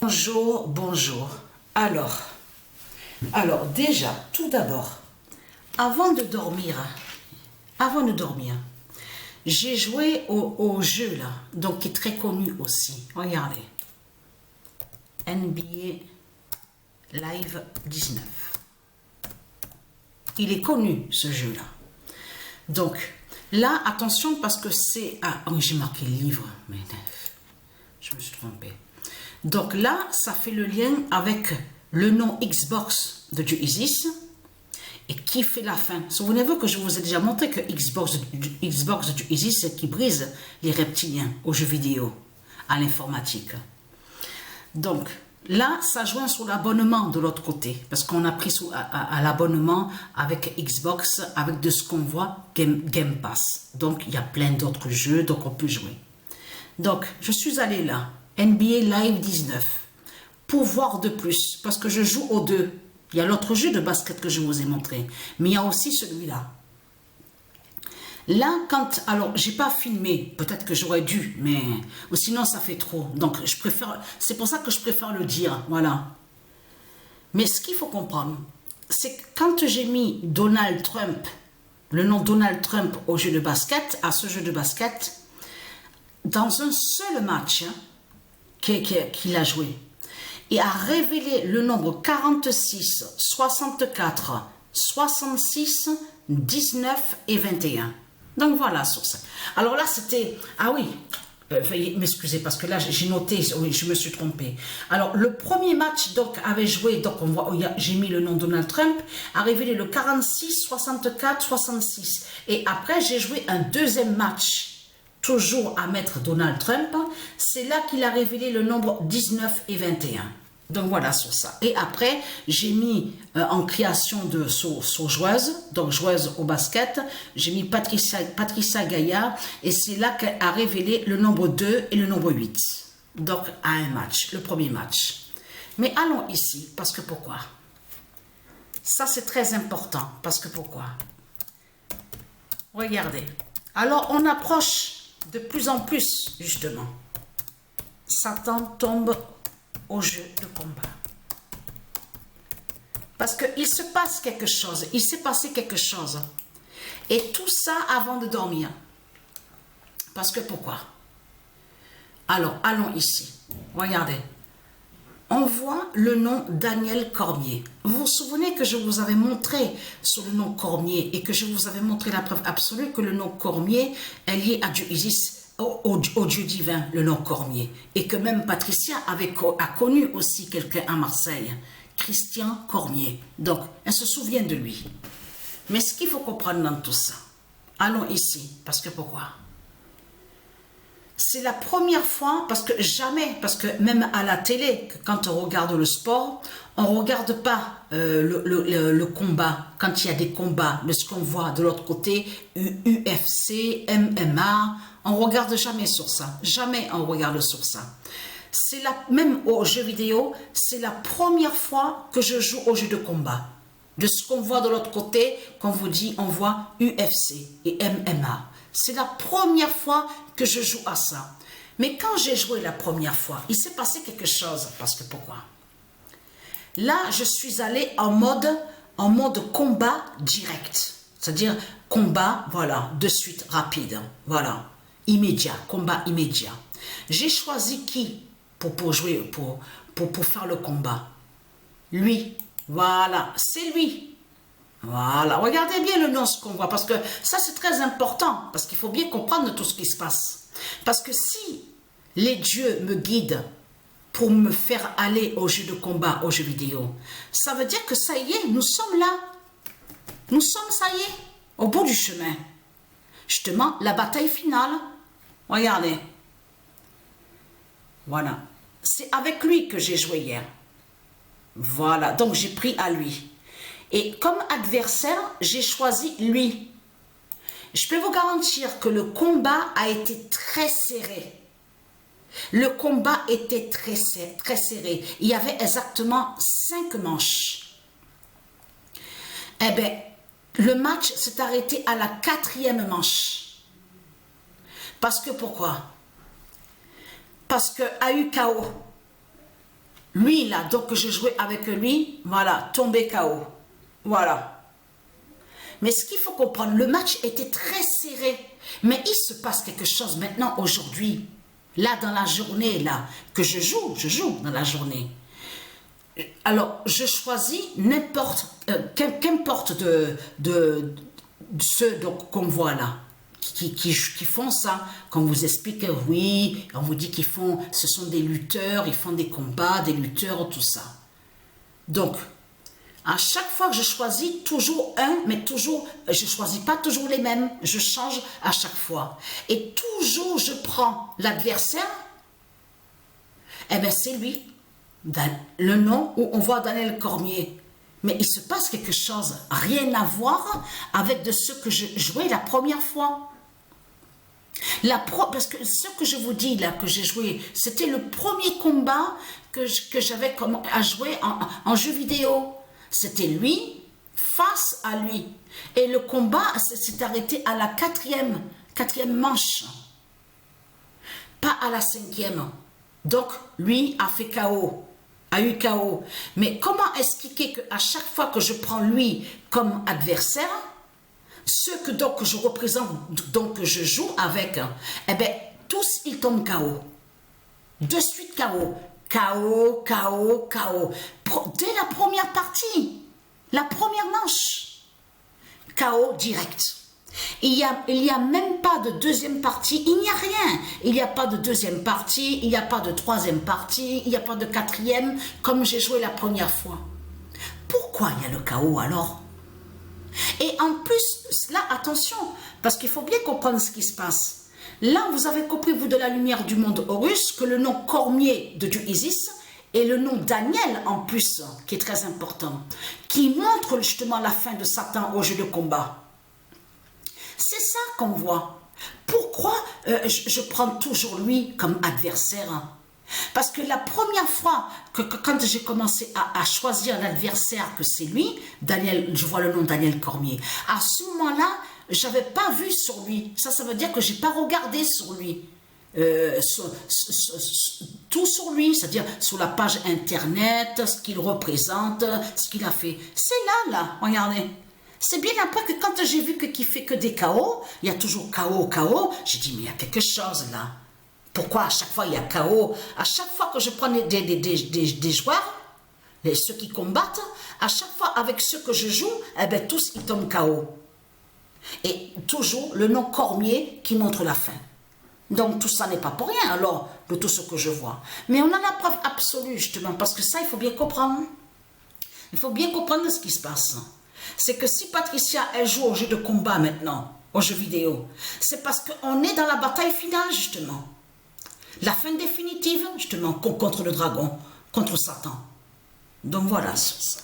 Bonjour, bonjour. Alors déjà, tout d'abord, avant de dormir, j'ai joué au jeu là, donc qui est très connu aussi. Regardez. NBA Live 19. Il est connu ce jeu là. Donc là, attention parce que c'est... Ah, oh, j'ai marqué livre, mais je me suis trompée. Donc là, ça fait le lien avec le nom Xbox de Isis et qui fait la fin. Souvenez-vous que je vous ai déjà montré que Xbox de Isis, c'est qui brise les reptiliens aux jeux vidéo, à l'informatique. Donc là, ça joint sur l'abonnement de l'autre côté, parce qu'on a pris à l'abonnement avec Xbox, avec de ce qu'on voit, Game Pass. Donc il y a plein d'autres jeux, donc on peut jouer. Donc je suis allée là, NBA Live 19, pour voir de plus, parce que je joue aux deux. Il y a l'autre jeu de basket que je vous ai montré, mais il y a aussi celui-là. Là, quand... Alors, j'ai pas filmé, peut-être que j'aurais dû, mais... Ou sinon, ça fait trop. Donc, je préfère... C'est pour ça que je préfère le dire, voilà. Mais ce qu'il faut comprendre, c'est que quand j'ai mis Donald Trump, le nom Donald Trump au jeu de basket, à ce jeu de basket, dans un seul match qu'il a joué, et a révélé le nombre 46, 64, 66, 19 et 21. Donc voilà sur ça. Alors là c'était... Ah oui, veuillez m'excuser parce que là j'ai noté, oui je me suis trompée. Alors le premier match donc avait joué, donc on voit, j'ai mis le nom Donald Trump, a révélé le 46, 64, 66. Et après j'ai joué un deuxième match, toujours à mettre Donald Trump. C'est là qu'il a révélé le nombre 19 et 21. Donc voilà sur ça. Et après, j'ai mis en création de sur joueuse, donc joueuse au basket, j'ai mis Patricia Gaillard et c'est là qu'elle a révélé le nombre 2 et le nombre 8. Donc à un match, le premier match. Mais allons ici, parce que pourquoi? Ça c'est très important, parce que pourquoi? Regardez. Alors on approche de plus en plus, justement. Satan tombe au jeu de combat. Parce qu'il se passe quelque chose, il s'est passé quelque chose. Et tout ça avant de dormir. Parce que pourquoi? Alors, allons ici. Regardez. On voit le nom Daniel Cormier. Vous vous souvenez que je vous avais montré sur le nom Cormier et que je vous avais montré la preuve absolue que le nom Cormier est lié à Dieu Isis, au Dieu divin, le nom Cormier. Et que même Patricia a connu aussi quelqu'un à Marseille, Christian Cormier. Donc, elle se souvient de lui. Mais ce qu'il faut comprendre dans tout ça, allons ici, parce que pourquoi? C'est la première fois, parce que même à la télé, quand on regarde le sport, on ne regarde pas le combat, quand il y a des combats, de ce qu'on voit de l'autre côté, UFC, MMA, on ne regarde jamais sur ça. Jamais on regarde sur ça. Même aux jeux vidéo, c'est la première fois que je joue au jeu de combat. De ce qu'on voit de l'autre côté, qu'on vous dit, on voit UFC et MMA. C'est la première fois que je joue à ça. Mais quand j'ai joué la première fois, il s'est passé quelque chose. Parce que pourquoi? Là, je suis allée en mode combat direct. C'est-à-dire combat, voilà, de suite, rapide. Voilà, immédiat, combat immédiat. J'ai choisi qui pour jouer, pour faire le combat? Lui, voilà, c'est lui. Voilà, regardez bien le nom, ce qu'on voit, parce que ça c'est très important, parce qu'il faut bien comprendre tout ce qui se passe. Parce que si les dieux me guident pour me faire aller au jeu de combat, aux jeux vidéo, ça veut dire que ça y est, nous sommes là. Nous sommes, ça y est, au bout du chemin. Justement, la bataille finale, regardez. Voilà, c'est avec lui que j'ai joué hier. Voilà, donc j'ai pris à lui. Et comme adversaire, j'ai choisi lui. Je peux vous garantir que le combat a été très serré. Le combat était très serré. Il y avait exactement 5 manches. Eh bien, le match s'est arrêté à la 4e manche. Parce que pourquoi? Parce que a eu KO. Lui, là, donc je jouais avec lui, voilà, tombé KO. Voilà. Mais ce qu'il faut comprendre, le match était très serré. Mais il se passe quelque chose maintenant, aujourd'hui. Là, dans la journée, là, que je joue dans la journée. Alors, je choisis qu'importe de ceux qu'on voit là, qui font ça, qu'on vous explique, oui, on vous dit ce sont des lutteurs, ils font des combats, des lutteurs, tout ça. Donc, à chaque fois que je choisis toujours un, mais toujours, je ne choisis pas toujours les mêmes, je change à chaque fois. Et toujours je prends l'adversaire, eh bien c'est lui, le nom où on voit Daniel Cormier. Mais il se passe quelque chose, rien à voir avec de ce que je jouais la première fois. Parce que ce que je vous dis là, que j'ai joué, c'était le premier combat que j'avais à jouer en jeu vidéo. C'était lui face à lui. Et le combat s'est arrêté à la quatrième manche. Pas à la 5e. Donc, lui a fait KO. A eu KO. Mais comment expliquer qu'à chaque fois que je prends lui comme adversaire, ceux que donc je représente, donc que je joue avec, eh bien, tous ils tombent KO. De suite KO. KO, KO, KO. Dès la première partie, la première manche, KO direct. Il y a même pas de deuxième partie, il n'y a rien. Il n'y a pas de deuxième partie, il n'y a pas de troisième partie, il n'y a pas de quatrième, comme j'ai joué la première fois. Pourquoi il y a le KO alors? Et en plus, là, attention, parce qu'il faut bien comprendre ce qui se passe. Là, vous avez compris, vous, de la lumière du monde Horus, que le nom Cormier de Dieu Isis et le nom Daniel, en plus, qui est très important, qui montre justement la fin de Satan au jeu de combat. C'est ça qu'on voit. Pourquoi je prends toujours lui comme adversaire? Parce que la première fois quand j'ai commencé à choisir l'adversaire, que c'est lui, Daniel, je vois le nom Daniel Cormier, à ce moment-là, j'avais pas vu sur lui. Ça veut dire que j'ai pas regardé sur lui. Tout sur lui, c'est-à-dire sur la page internet, ce qu'il représente, ce qu'il a fait. C'est là, regardez. C'est bien après que quand j'ai vu qu'il fait que des KO, il y a toujours KO, j'ai dit mais il y a quelque chose là. Pourquoi à chaque fois il y a KO? À chaque fois que je prends des joueurs, ceux qui combattent, à chaque fois avec ceux que je joue, eh bien tous ils tombent KO. Et toujours le nom Cormier qui montre la fin. Donc tout ça n'est pas pour rien alors, de tout ce que je vois. Mais on a la preuve absolue justement, parce que ça il faut bien comprendre. Il faut bien comprendre ce qui se passe. C'est que si Patricia elle joue au jeu de combat maintenant, au jeu vidéo, c'est parce qu'on est dans la bataille finale justement. La fin définitive justement contre le dragon, contre Satan. Donc voilà, c'est ça.